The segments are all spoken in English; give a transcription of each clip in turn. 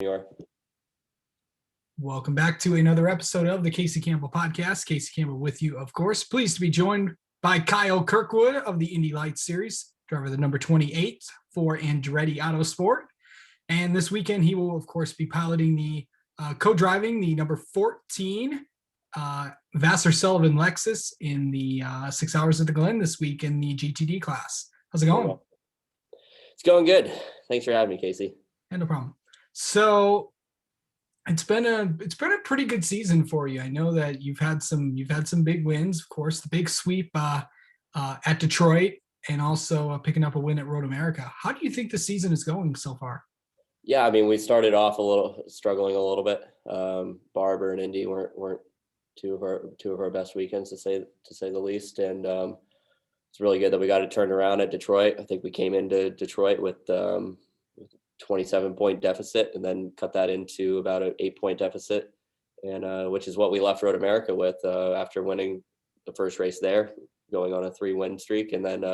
You are. Welcome back to another episode of the Casey Campbell Podcast. Casey Campbell with you, of course. Pleased to be joined by Kyle Kirkwood of the Indy Lights Series, driver the number 28 for Andretti Autosport. And this weekend, he will, of course, be piloting co-driving the number 14 Vassar Sullivan Lexus in the 6 Hours at the Glen this week in the GTD class. How's it going? It's going good. Thanks for having me, Casey. Yeah, no problem. So it's been a pretty good season for you. I know that you've had some big wins, of course, the big sweep at Detroit, and also picking up a win at Road America. How do you think the season is going so far? Yeah, I mean, we started off struggling a little bit. Barber and Indy weren't two of our best weekends to say the least, and it's really good that we got it turned around at Detroit. I think we came into Detroit with 27-point deficit and then cut that into about an 8-point deficit, and which is what we left Road America with after winning the first race there, going on a 3-win streak, and then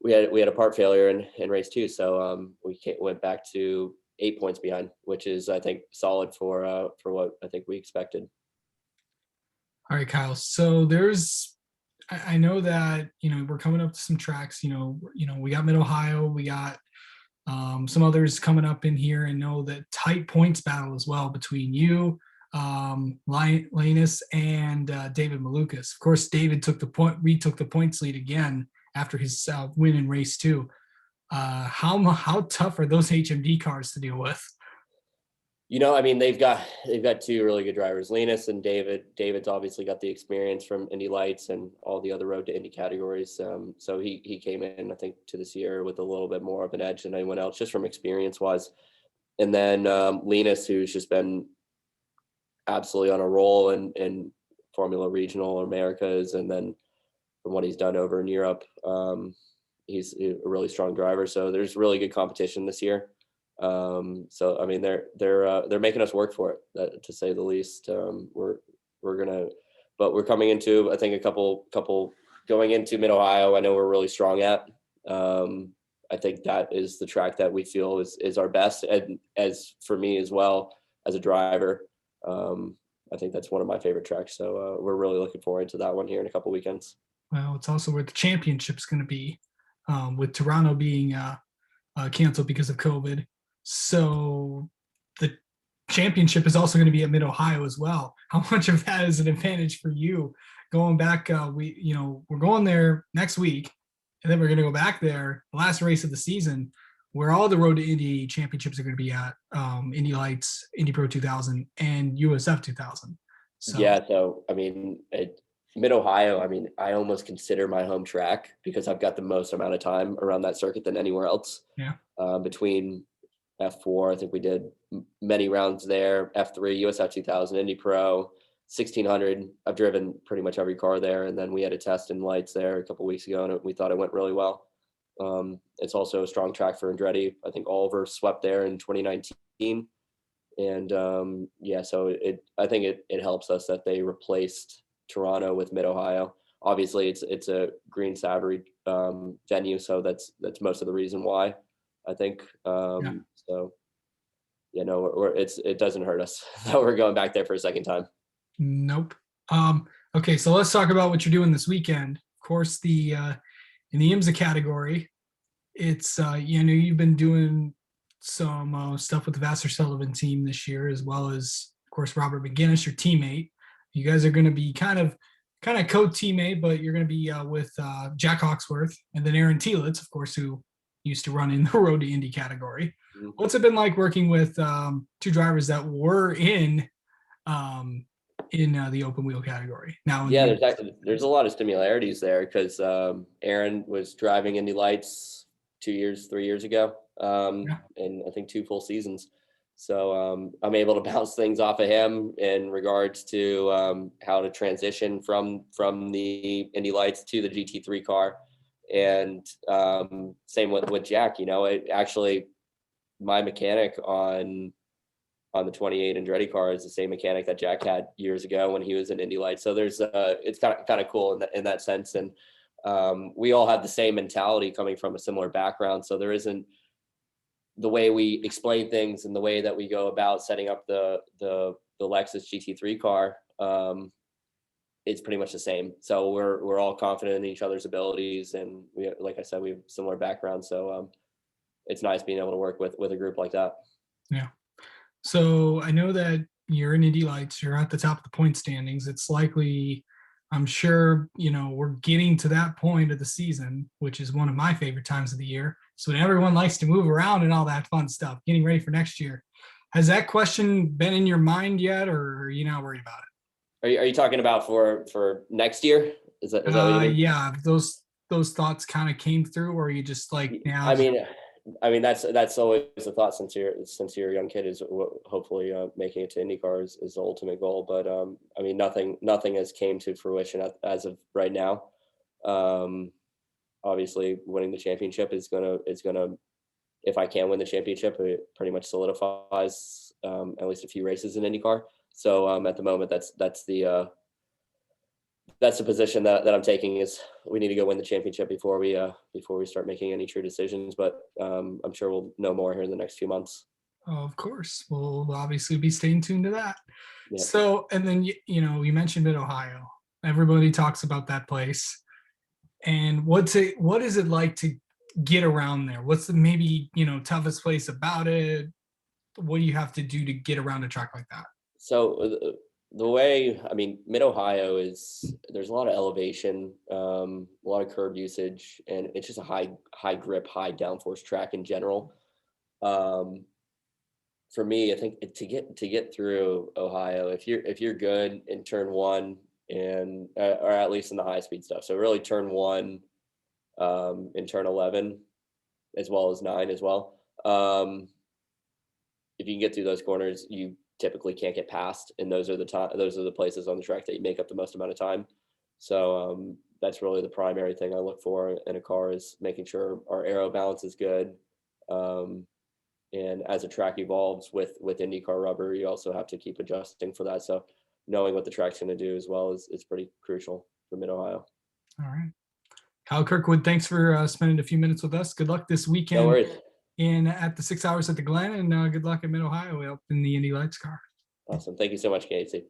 we had a part failure in race 2, so we went back to 8 points behind, which is, I think, solid for what I think we expected. All right, Kyle. So I know that we're coming up to some tracks. We got Mid Ohio, we got some others coming up in here, and know that tight points battle as well between you, Linus, and David Malukas. Of course, David retook the points lead again after his win in race 2. How tough are those HMD cars to deal with? I mean, they've got 2 really good drivers, Linus and David. David's obviously got the experience from Indy Lights and all the other Road to Indy categories. So he came in, I think, to this year with a little bit more of an edge than anyone else, just from experience wise. And then Linus, who's just been absolutely on a roll in Formula Regional Americas, and then from what he's done over in Europe, he's a really strong driver. So there's really good competition this year. So I mean, they're making us work for it, to say the least. We're coming into, I think, a couple going into Mid Ohio. I know we're really strong at. I think that is the track that we feel is our best, and as for me as well as a driver, I think that's one of my favorite tracks. So we're really looking forward to that one here in a couple weekends. Well, it's also where the championship's going to be, with Toronto being canceled because of COVID. So the championship is also going to be at Mid Ohio as well. How much of that is an advantage for you going back? We're going there next week, and then we're going to go back there, the last race of the season, where all the Road to Indy championships are going to be at, Indy Lights, Indy Pro 2000, and USF 2000. So yeah, so I mean, Mid Ohio, I mean, I almost consider my home track because I've got the most amount of time around that circuit than anywhere else. Yeah. Between F4, I think we did many rounds there. F3, USF 2000, Indy Pro, 1600. I've driven pretty much every car there, and then we had a test in Lights there a couple weeks ago, and we thought it went really well. It's also a strong track for Andretti. I think Oliver swept there in 2019, and yeah, so I think it helps us that they replaced Toronto with Mid Ohio. Obviously, it's a Green Savory venue, so that's most of the reason why, I think. Yeah. So, it doesn't hurt us that we're going back there for a second time. Nope. Okay, so let's talk about what you're doing this weekend. Of course, in the IMSA category, it's you've been doing some stuff with the Vassar Sullivan team this year, as well as, of course, Robert McGinnis, your teammate. You guys are going to be kind of co-teammate, but you're going to be with Jack Hawksworth and then Aaron Thielitz, of course, who used to run in the Road to Indy category. Mm-hmm. What's it been like working with 2 drivers that were in the open wheel category? Now, yeah, there's a lot of similarities there because Aaron was driving Indy Lights 3 years ago, and I think 2 full seasons. So I'm able to bounce things off of him in regards to how to transition from the Indy Lights to the GT3 car. And same with Jack. Actually, my mechanic on the 28 Andretti car is the same mechanic that Jack had years ago when he was in Indy Lights. So there's it's kind of cool in that sense. And we all have the same mentality coming from a similar background. So there isn't the way we explain things and the way that we go about setting up the Lexus GT3 car, it's pretty much the same. So we're all confident in each other's abilities, and we, like I said, we have similar backgrounds. So it's nice being able to work with a group like that. Yeah. So I know that you're in Indy Lights, you're at the top of the point standings. It's likely, I'm sure, we're getting to that point of the season, which is one of my favorite times of the year. So when everyone likes to move around and all that fun stuff, getting ready for next year. Has that question been in your mind yet, or are you not worried about Are you talking about for next year? Is that it? what you mean? Yeah, those thoughts kind of came through, or are you just like now? I mean that's always the thought since you're a young kid, is hopefully making it to IndyCar is the ultimate goal. But I mean nothing has came to fruition as of right now. Obviously, winning the championship is gonna, if I can win the championship, it pretty much solidifies at least a few races in IndyCar. So at the moment, that's the position that I'm taking, is we need to go win the championship before we start making any true decisions. But I'm sure we'll know more here in the next few months. Oh, of course, we'll obviously be staying tuned to that. Yeah. So, and then you mentioned Mid Ohio. Everybody talks about that place. And what is it like to get around there? What's the maybe toughest place about it? What do you have to do to get around a track like that? So the way, I mean, Mid Ohio there's a lot of elevation, a lot of curb usage, and it's just a high grip, high downforce track in general. For me, I think to get through Ohio, if you're good in turn one, and or at least in the high speed stuff, so really turn one, in turn 11, as well as 9 as well. If you can get through those corners, you typically can't get past, and those are the places on the track that you make up the most amount of time. So that's really the primary thing I look for in a car, is making sure our aero balance is good. And as the track evolves with IndyCar rubber, you also have to keep adjusting for that. So knowing what the track's going to do as well is pretty crucial for Mid Ohio. All right. Kyle Kirkwood, thanks for spending a few minutes with us. Good luck this No weekend worries. at the 6 hours at the Glen, and good luck at Mid Ohio up in the Indy Lights car. Awesome. Thank you so much, Casey.